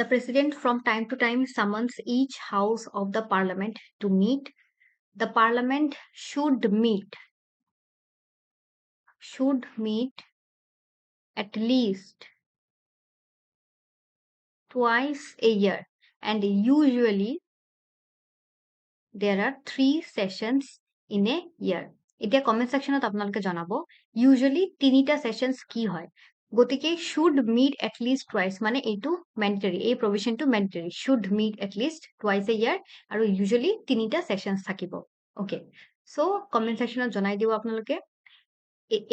The president from time to time summons each house of the parliament to meet. The parliament should meet at least twice a year, and usually there are 3 sessions in a year. এতিয়া comment সেকশনত আপোনালোকে জনাব usually 3টা sessions কি হয় গতিকে should meet at least twice মানে এইটো mandatory এই প্রভিশনটো mandatory should meet at least twice a year আৰু usually 3টা সেশনস থাকিব ওকে সো কমেন্ট সেকশনত জনাই দিব আপোনালোকে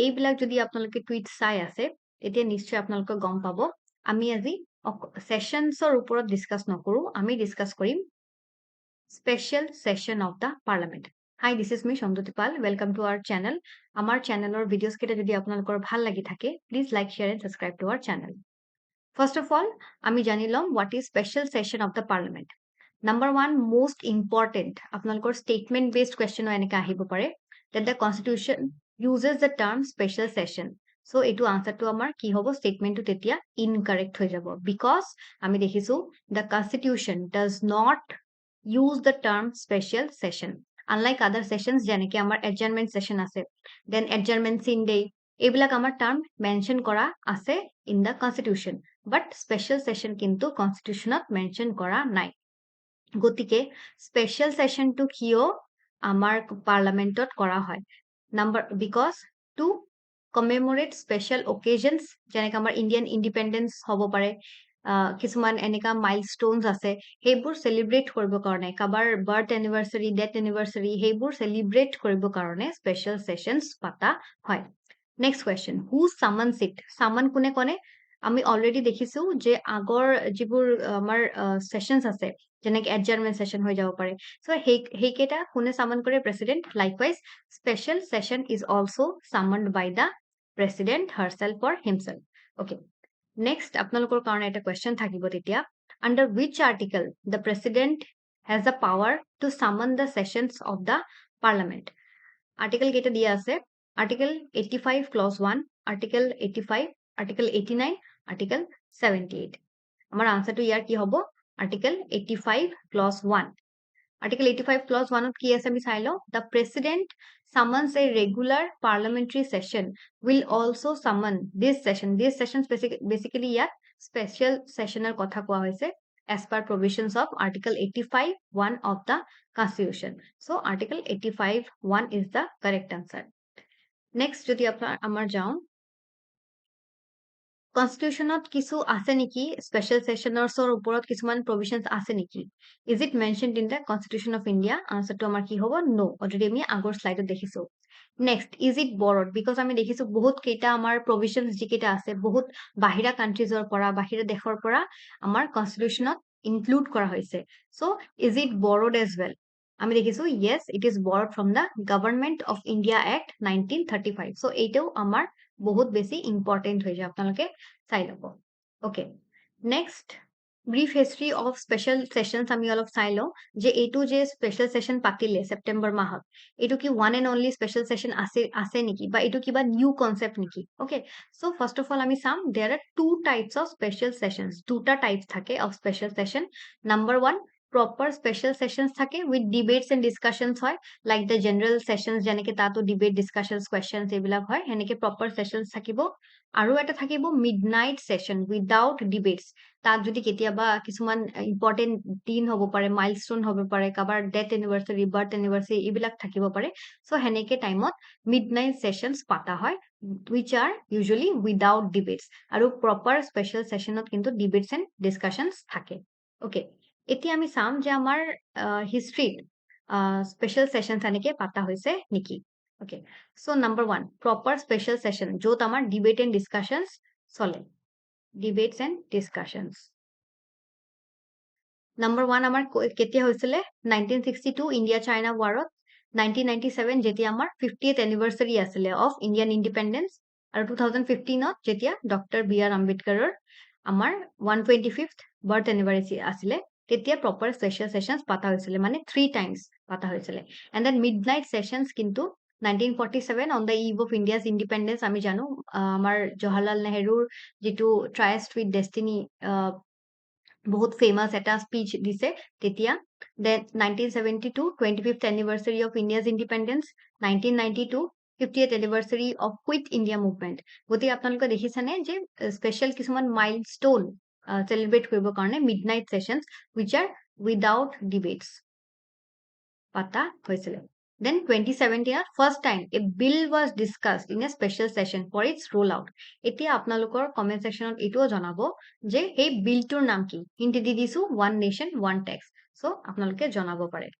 এইবিলাক যদি আপোনালোকে টুইট চাই আছে তেতিয়া নিশ্চয় আপোনালোকে গম পাব আমি আজি সেশনসৰ ওপৰত ডিসকাস নকৰো আমি ডিসকাস কৰিম special session of the parliament. Hi, this is me Somdyuti Pal. Welcome to our channel. Amar channel or videos keta jodi apnalokor bhal lagi thake, please like, share and subscribe to our channel. First of all, ami janilom what is special session of the parliament. Number 1 most important apnalokor statement based question o eneka ahibo pare that the constitution uses the term special session. So etu answer to amar ki hobo statement to tetia incorrect hoy jabo because ami dekhisu the constitution does not use the term special session. Unlike other sessions, যেনেকে আমার adjournment session আছে, then adjournment in day, এইবিলাক আমার term mention করা আছে in the constitution. But special session কিন্তু constitutionত mention করা নাই। গতিকে special session to কিয় আমাৰ parliamentত কৰা হয়? Because to commemorate special occasions, যেনেকে আমাৰ Indian independence হ'ব পাৰে, কিছুমান এনেকা মাইলস্টোনস আছে সেইবোৰ সেলিব্ৰেট কৰিব কাৰণে কাবাৰ বাৰ্থ এনিভাৰ্সাৰী ডেথ এনিভাৰ্সাৰী সেইবোৰ সেলিব্ৰেট কৰিব কাৰণে স্পেশাল সেশনস পাতা হয় next question who someone's it সামন কোনে কোনে আমি অলৰেডি দেখিছো যে আগৰ যিবোৰ আমাৰ সেশনস আছে যেনেকে এডজাৰ্নমেন্ট সেশন হৈ যাব পাৰে সো হেইকেটা কোনে সামন কৰে president likewise special session is also summoned by the president herself or himself okay Next, apnalokor karone eta question thakibo tetia. Under which article the president has the power to summon the sessions of the parliament? Article keta dia ase. Article 85 clause 1, Article 85, Article 89, Article 78. Amar answer to yar ki hobo? Article 85 clause 1. Article 85 clause 1 কি আছে আমি চাই লও the president summons a regular parliamentary session will also summon this session basically ইয়াত special sessioner কথা কোৱা হৈছে as per provisions of article 85 1 of the constitution so article 85 1 is the correct answer next যদি আমাৰ যাও Constitutionত কিছু আছে নেকি স্পেশাল সেশনসৰ ওপৰত কিছুমান provisions আছে নেকি is it mentioned in the constitution of india answer to আমাৰ কি হ'ব no already আমি আগৰ স্লাইডত দেখিছো next is it borrowed because আমি দেখিছো বহুত কেইটা আমাৰ provisions যিকেইটা আছে বহুত বাহিৰা কান্ট্ৰিজৰ পৰা বাহিৰা দেশৰ পৰা আমাৰ constitutionত include কৰা হৈছে so is it borrowed as well আমি দেখিছো yes it is borrowed from the government of india act 1935 so এইটাও আমাৰ বহুত বেছি ইম্পৰ্টেন্ট হৈ যায় আপোনালোকে চাই লব okay next brief history of special sessions আমি অলপ চাই লও যে এইটো যে স্পেশাল সেশন পাতিলে সেপ্টেম্বৰ মাহত এইটো কি one and only special session আছে নেকি বা এইটো কিবা নিউ কনসেপ্ট নেকি okay so first of all আমি চাম there are two types of special sessions দুটা টাইপস থাকে of special session number 1 proper special sessions থাকে with debates and discussions হয় like the general sessions যেনেকে তাতো debate discussions questions এইবিলাক হয় এনেকে proper sessions থাকিব আৰু এটা থাকিব midnight session without debates তাত যদি কেতিয়াবা কিছুমান ইম্পৰ্টেন্ট দিন হ'ব পাৰে মাইলস্টোন হ'ব পাৰে কাবাৰ ডেথ এনিভাৰ্সাৰী বাৰ্থ এনিভাৰ্সাৰী এইবিলাক থাকিব পাৰে সো হেনেকে টাইমত midnight sessions পাতা হয় which are usually without debates আৰু proper special sessionত কিন্তু debates and discussions থাকে okay এতিয়া আমি চাম যে আমাৰ হিষ্ট্ৰীত স্পেশাল সেশনস এনেকে পাতা হৈছে নেকি okay so number 1 proper special session যত আমাৰ ডিবেট এন্ড ডিসকাশনস চলে ডিবেটস এন্ড ডিসকাশনস নাম্বাৰ 1 আমাৰ কেতিয়া হৈছিল 1962 ইন্ডিয়া চাইনা ওয়াৰত 1997 যেতিয়া আমাৰ 50th এনিভাৰ্সাৰী আছিল অফ ইন্ডিয়ান ইন্ডিপেন্ডেন্স আৰু 2015 ত যেতিয়া ডক্টৰ বি আৰ আম্বেদকাৰৰ আমাৰ 125th বাৰ্থ এনিভাৰ্সাৰী আছিল তেতিয়া proper special sessions পাতা হৈছিল মানে 3 times পাতা হৈছিল and then midnight sessions কিন্তু 1947 on the eve of india's independence আমি জানো আমাৰ জৱাহৰলাল নেহৰুৰ যেটো tryst with destiny বহুত ফেমাস এটা স্পিচ দিছে তেতিয়া then 1972 25th anniversary of India's independence 1992 50th anniversary of Quit India movement গতি আপোনালোকে দেখিছানে যে স্পেশাল কিছুমান মাইলস্টোন সেলিব্ৰেট কৰিবৰ কাৰণে midnight sessions which are without debates pata hoisile then 2017 first time a bill was discussed in a special session for its rollout etia apnalokor comment section eto janabo je hey bill tur naam ki hindi di disu one nation one tax so apnaloke janabo pare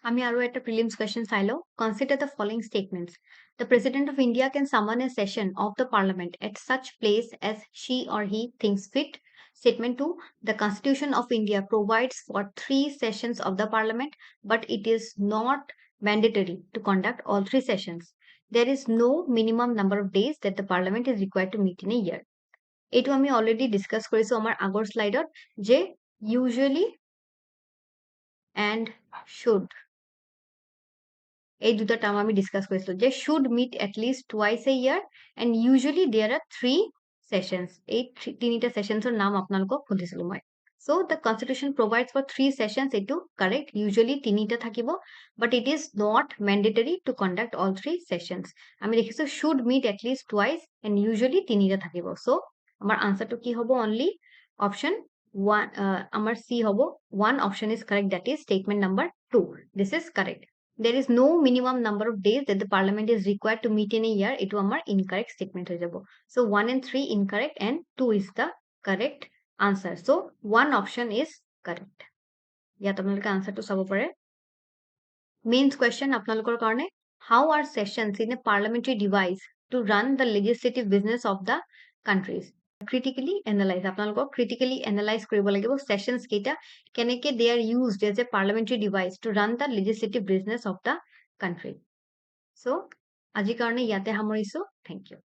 আমি আরো একটা prelims question চাইলো consider the following statements the president of India can summon a session of the parliament at such place as she or he thinks fit. Statement 2, the constitution of India provides for 3 sessions of the parliament, but it is not mandatory to conduct all 3 sessions. There is no minimum number of days that the parliament is required to meet in a year. এইটো আমি already discuss কৰিছো আমাৰ আগৰ স্লাইডত যে usually and should এই দুটা term আমি discuss করেছিল যে should meet at least twice a year and usually there are 3 sessions এই তিনিটা সেশনসৰ নাম আপোনালোকক সুধিছিলো মই so the constitution provides for 3 sessions এটো কারেক্ট ইউজুয়ালি তিনিটা থাকিব but it is not mandatory to conduct all 3 sessions আমি দেখিছো should meet at least twice and usually তিনিটা থাকিব সো আমাৰ আনসাৰটো কি হ'ব অনলি অপশন 1 আমাৰ সি হ'ব 1 option is correct that is statement number 2 this is correct there is no minimum number of days that the parliament is required to meet in a year etu amar incorrect statement hoye jabo so 1 and 3 incorrect and 2 is the correct answer so one option is correct ya apnaloke answer to sabo pare mains question apnalokor karone how are sessions in a parliamentary device to run the legislative business of the countries critically analyze apnalokor critically analyze koribo lagibo sessions keita keneke they are used as a parliamentary device to run the legislative business of the country so আজি karone yate hamorisu thank you